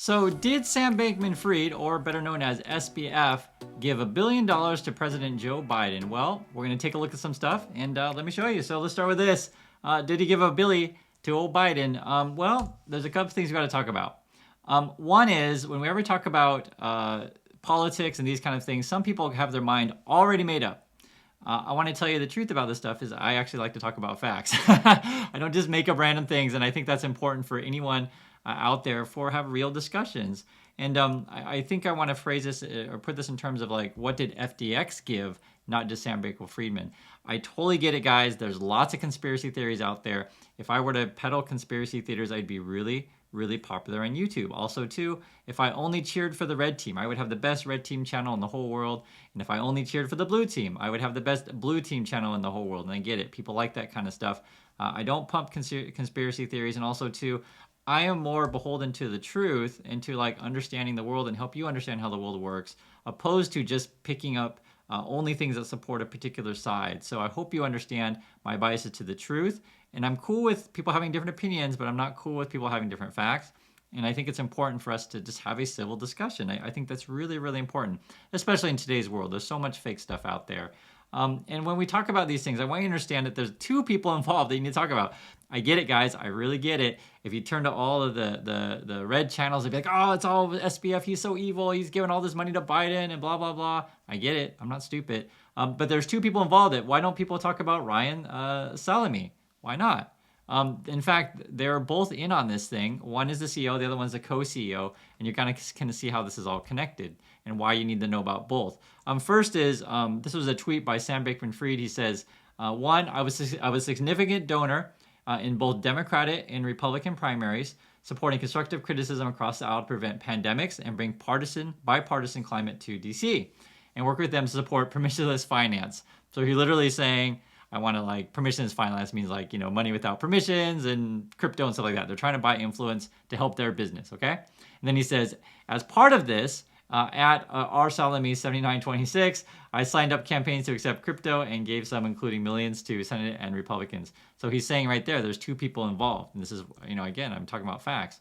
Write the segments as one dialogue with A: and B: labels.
A: So did Sam Bankman-Fried, or better known as SBF, give $1 billion to President Joe Biden? Well, we're going to take a look at some stuff, and let me show you. So let's start with this. Did he give a billy to old Biden? Well, there's a couple things we got to talk about. One is, when we ever talk about politics and these kind of things, some people have their mind already made up. I want to tell you the truth about this stuff is I actually like to talk about facts. I don't just make up random things, and I think that's important for anyone out there for have real discussions. And I think I want to phrase this or put this in terms of like, what did FTX give, not just Sam Bankman-Fried. I totally get it, guys. There's lots of conspiracy theories out there. If I were to peddle conspiracy theories, I'd be really popular on YouTube. Also, too, if I only cheered for the red team, I would have the best red team channel in the whole world. And if I only cheered for the blue team, I would have the best blue team channel in the whole world. And I get it. People like that kind of stuff. I don't pump conspiracy theories. And also, too, I am more beholden to the truth and to like understanding the world and help you understand how the world works, opposed to just picking up only things that support a particular side. So I hope you understand my bias to the truth. And I'm cool with people having different opinions, but I'm not cool with people having different facts. And I think it's important for us to just have a civil discussion. I think that's really important, especially in today's world. There's so much fake stuff out there. And when we talk about these things, I want you to understand that there's two people involved that you need to talk about. I get it, guys. I really get it. If you turn to all of the red channels, they'd be like, oh, it's all SBF. He's so evil. He's giving all this money to Biden and blah, blah, blah. I get it. I'm not stupid. But there's two people involved. Why don't people talk about Ryan Salame? Why not? In fact, they're both in on this thing. One is the CEO, the other one's the co-CEO, and you're kind of see how this is all connected and why you need to know about both. First is, this was a tweet by Sam Bankman-Fried. He says, one, I was a significant donor in both Democratic and Republican primaries, supporting constructive criticism across the aisle to prevent pandemics and bring bipartisan climate to DC, and work with them to support permissionless finance. So he's literally saying, I want to like permissionless finance means like, money without permissions and crypto and stuff like that. They're trying to buy influence to help their business, okay? And then he says, as part of this, at R Salame 7926, I signed up campaigns to accept crypto and gave some, including millions, to Senate and Republicans. So he's saying right there, there's two people involved. And this is, again, I'm talking about facts.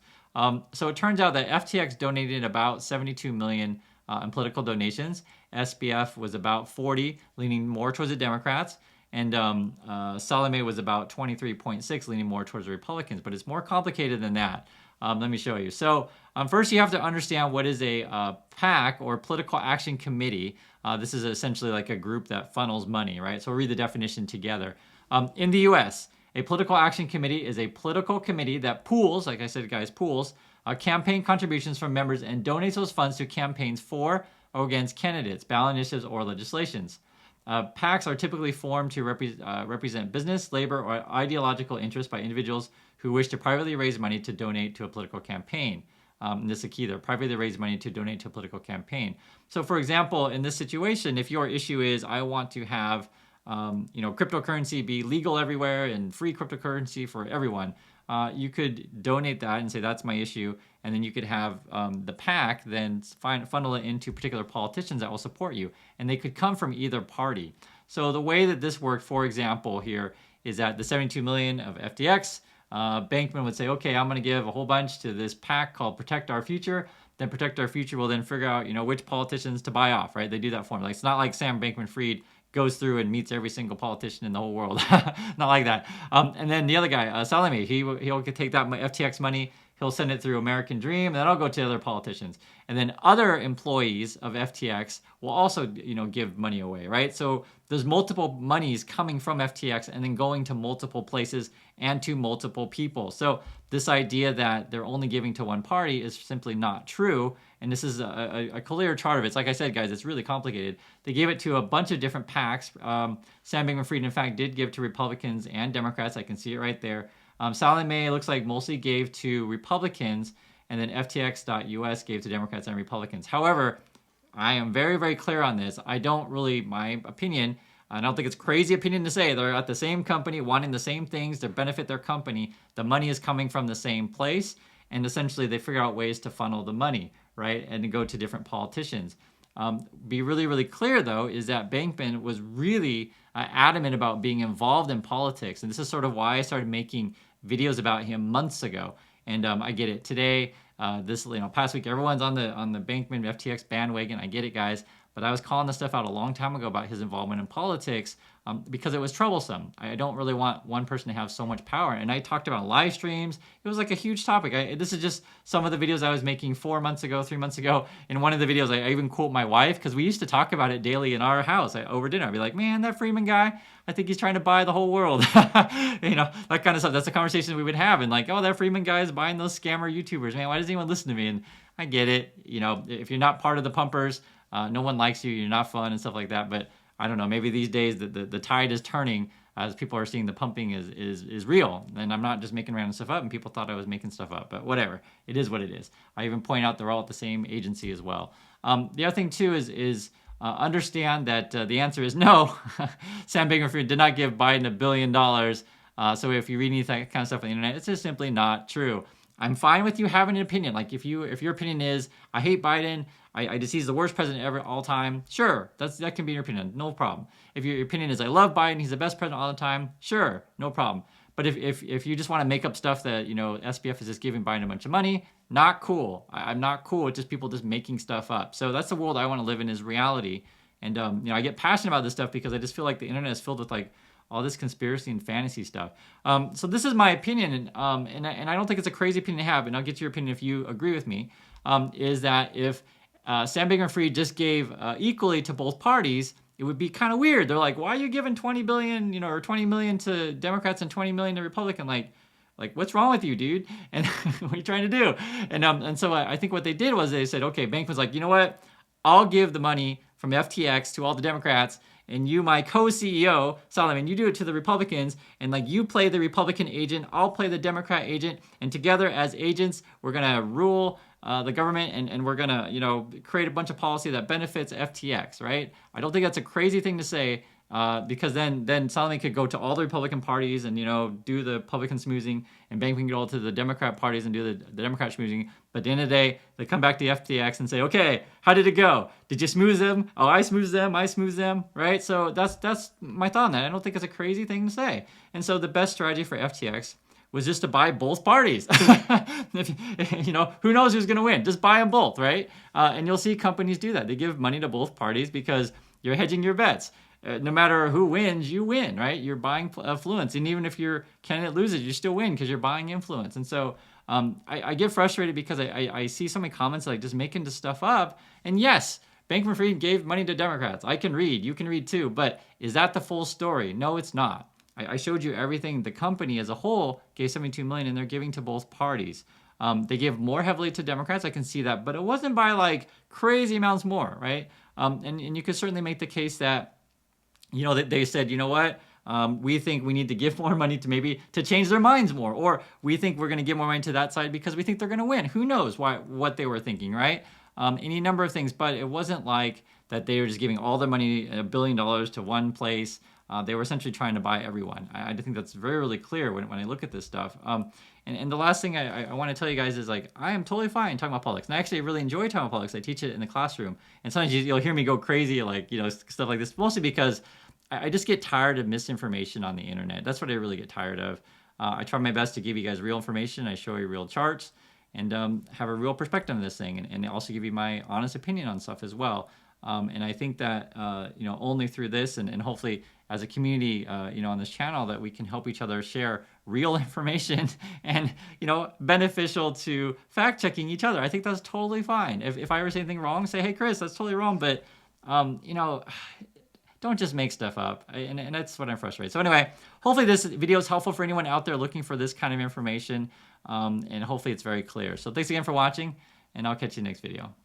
A: So it turns out that FTX donated about 72 million in political donations. SBF was about 40, leaning more towards the Democrats. And Salame was about 23.6, leaning more towards the Republicans. But it's more complicated than that. Let me show you. So first, you have to understand what is a PAC, or political action committee. This is essentially like a group that funnels money, right? So we'll read the definition together. In the U.S., a political action committee is a political committee that pools, like I said, guys, pools campaign contributions from members and donates those funds to campaigns for or against candidates, ballot initiatives, or legislations. PACs are typically formed to represent business, labor, or ideological interests by individuals who wish to privately raise money to donate to a political campaign. And this is the key there, privately raise money to donate to a political campaign. So for example, in this situation, if your issue is, I want to have cryptocurrency be legal everywhere and free cryptocurrency for everyone, you could donate that and say, that's my issue. And then you could have the PAC then funnel it into particular politicians that will support you. And they could come from either party. So the way that this worked, for example, here is that the 72 million of FTX, Bankman would say, okay, I'm going to give a whole bunch to this PAC called Protect Our Future. Then Protect Our Future will then figure out, which politicians to buy off, right? They do that for him. Like, it's not like Sam Bankman-Fried goes through and meets every single politician in the whole world. Not like that. And then the other guy, Salame, he'll take that FTX money, he'll send it through American Dream, and then I'll go to other politicians. And then other employees of FTX will also, give money away, right? So there's multiple monies coming from FTX and then going to multiple places and to multiple people. So this idea that they're only giving to one party is simply not true. And this is a clear chart of it. It's like I said, guys, it's really complicated. They gave it to a bunch of different PACs. Sam Bankman-Fried, in fact, did give to Republicans and Democrats. I can see it right there. Salame looks like mostly gave to Republicans, and then FTX.US gave to Democrats and Republicans. However, I am very clear on this. I don't really, my opinion, I don't think it's crazy opinion to say they're at the same company, wanting the same things to benefit their company. The money is coming from the same place, and essentially they figure out ways to funnel the money, right, and to go to different politicians. Be really clear, though, is that Bankman was really adamant about being involved in politics. And this is sort of why I started making videos about him months ago. And I get it. Today, this past week. Everyone's on the Bankman FTX bandwagon. I get it, guys. But I was calling this stuff out a long time ago about his involvement in politics because it was troublesome. I don't really want one person to have so much power. And I talked about live streams. It was like a huge topic. This is just some of the videos I was making 4 months ago, 3 months ago. In one of the videos, I even quote my wife because we used to talk about it daily in our house over dinner. I'd be like, man, that Freeman guy, I think he's trying to buy the whole world. That kind of stuff. That's the conversation we would have. And like, oh, that Freeman guy is buying those scammer YouTubers. Man, why does anyone listen to me? And I get it. If you're not part of the pumpers, no one likes you, you're not fun and stuff like that. But I don't know, maybe these days the tide is turning as people are seeing the pumping is real. And I'm not just making random stuff up, and people thought I was making stuff up. But whatever, it is what it is. I even point out they're all at the same agency as well. The other thing too is understand that the answer is no. Sam Bankman-Fried did not give Biden $1 billion. So if you read any of that kind of stuff on the internet, it's just simply not true. I'm fine with you having an opinion. Like if your opinion is, I hate Biden, I just he's the worst president ever all time. Sure, that can be your opinion, no problem. If your opinion is I love Biden, he's the best president all the time. Sure, no problem. But if you just want to make up stuff that SBF is just giving Biden a bunch of money, not cool. I'm not cool with just people just making stuff up. So that's the world I want to live in, is reality. And I get passionate about this stuff because I just feel like the internet is filled with like all this conspiracy and fantasy stuff. So this is my opinion, and I don't think it's a crazy opinion to have, and I'll get to your opinion if you agree with me, is that if Sam Bankman-Fried just gave equally to both parties, it would be kind of weird. They're like, why are you giving $20 billion, or $20 million to Democrats and $20 million to Republicans? Like, what's wrong with you, dude? And what are you trying to do? And so I think what they did was they said, okay, Bankman's like, you know what? I'll give the money from FTX to all the Democrats, and you, my co-CEO, Salame, you do it to the Republicans, and like you play the Republican agent, I'll play the Democrat agent, and together as agents, we're gonna rule the government, and we're gonna, create a bunch of policy that benefits FTX, right? I don't think that's a crazy thing to say, because then Salame could go to all the Republican parties and do the Republican schmoozing, and Bankman could go to the Democrat parties and do the Democrat schmoozing. But at the end of the day, they come back to FTX and say, okay, how did it go? Did you smooze them? Oh, I smoozed them, right? So that's my thought on that. I don't think it's a crazy thing to say. And so the best strategy for FTX was just to buy both parties. Who knows who's going to win? Just buy them both, right? And you'll see companies do that. They give money to both parties because you're hedging your bets. No matter who wins, you win, right? You're buying influence. And even if your candidate loses, you still win because you're buying influence. And so I get frustrated because I see so many comments like just making this stuff up. And yes, Bankman-Fried gave money to Democrats. I can read. You can read too. But is that the full story? No, it's not. I showed you everything. The company as a whole gave $72 million, and they're giving to both parties. They give more heavily to Democrats. I can see that. But it wasn't by like crazy amounts more, right? And you could certainly make the case that they said, you know what? We think we need to give more money to change their minds more, or we think we're going to give more money to that side because we think they're going to win. Who knows what they were thinking, right? Any number of things, but it wasn't like that they were just giving all their money, $1 billion to one place. They were essentially trying to buy everyone. I think that's very, really clear when I look at this stuff. And the last thing I want to tell you guys is like, I am totally fine talking about politics. And I actually really enjoy talking about politics. I teach it in the classroom. And sometimes you'll hear me go crazy, like, stuff like this, mostly because I just get tired of misinformation on the internet. That's what I really get tired of. I try my best to give you guys real information. I show you real charts and have a real perspective on this thing, and also give you my honest opinion on stuff as well. And I think that only through this and hopefully as a community on this channel that we can help each other share real information and beneficial to fact checking each other. I think that's totally fine. If I ever say anything wrong, say, hey Chris, that's totally wrong. But don't just make stuff up, and that's what I'm frustrated. So anyway, hopefully this video is helpful for anyone out there looking for this kind of information, and hopefully it's very clear. So thanks again for watching, and I'll catch you in the next video.